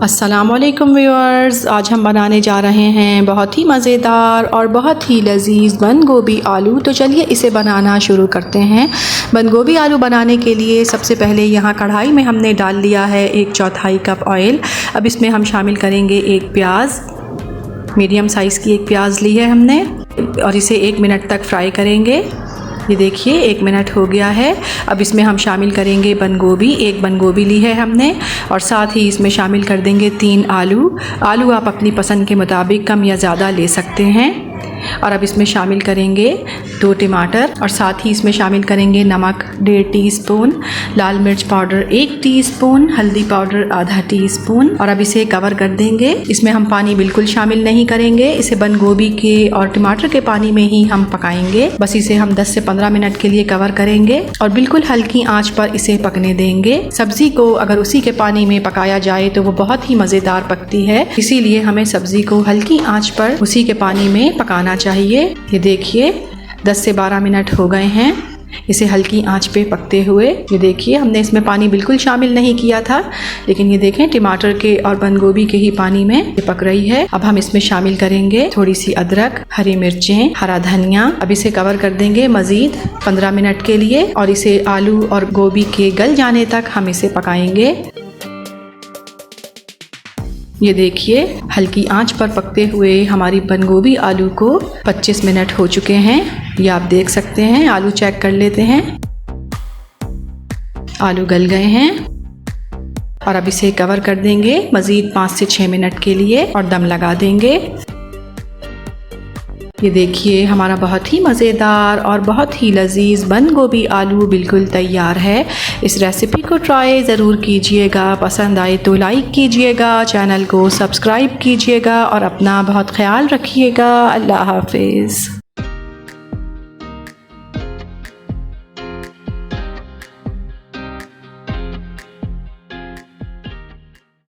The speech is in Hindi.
अस्सलामुअलैकुम व्यूअर्स, आज हम बनाने जा रहे हैं बहुत ही मज़ेदार और बहुत ही लजीज बंद गोभी आलू। तो चलिए इसे बनाना शुरू करते हैं। बंद गोभी आलू बनाने के लिए सबसे पहले यहाँ कढ़ाई में हमने डाल लिया है 1/4 कप ऑयल। अब इसमें हम शामिल करेंगे एक प्याज, मीडियम साइज़ की एक प्याज ली है हमने और इसे 1 मिनट तक फ्राई करेंगे। ये देखिए 1 मिनट हो गया है। अब इसमें हम शामिल करेंगे बंद गोभी, एक बंद गोभी ली है हमने और साथ ही इसमें शामिल कर देंगे 3 आलू। आलू आप अपनी पसंद के मुताबिक कम या ज़्यादा ले सकते हैं। और अब इसमें शामिल करेंगे 2 टमाटर और साथ ही इसमें शामिल करेंगे नमक 1.5 टीस्पून, लाल मिर्च पाउडर 1 टीस्पून, हल्दी पाउडर आधा टीस्पून और अब इसे कवर कर देंगे। इसमें हम पानी बिल्कुल शामिल नहीं करेंगे, इसे बंद गोभी के और टमाटर के पानी में ही हम पकाएंगे। बस इसे हम 10 से 15 मिनट के लिए कवर करेंगे और बिल्कुल हल्की आंच पर इसे पकने देंगे। सब्जी को अगर उसी के पानी में पकाया जाए तो वो बहुत ही मज़ेदार पकती है, इसीलिए हमें सब्जी को हल्की आंच पर उसी के पानी में पकाना चाहिए। ये देखिए 10 से 12 मिनट हो गए हैं इसे हल्की आंच पे पकते हुए। ये देखिए हमने इसमें पानी बिल्कुल शामिल नहीं किया था, लेकिन ये देखें टमाटर के और बंद गोभी के ही पानी में ये पक रही है। अब हम इसमें शामिल करेंगे थोड़ी सी अदरक, हरी मिर्चें, हरा धनिया। अब इसे कवर कर देंगे मज़ीद 15 मिनट के लिए और इसे आलू और गोभी के गल जाने तक हम इसे पकाएंगे। ये देखिए हल्की आंच पर पकते हुए हमारी बंद गोभी आलू को 25 मिनट हो चुके हैं। ये आप देख सकते हैं। आलू चेक कर लेते हैं, आलू गल गए हैं और अब इसे कवर कर देंगे मज़ीद 5 से 6 मिनट के लिए और दम लगा देंगे। ये देखिए हमारा बहुत ही मज़ेदार और बहुत ही लजीज बंद गोभी आलू बिल्कुल तैयार है। इस रेसिपी को ट्राई ज़रूर कीजिएगा, पसंद आए तो लाइक कीजिएगा, चैनल को सब्सक्राइब कीजिएगा और अपना बहुत ख्याल रखिएगा। अल्लाह हाफिज़।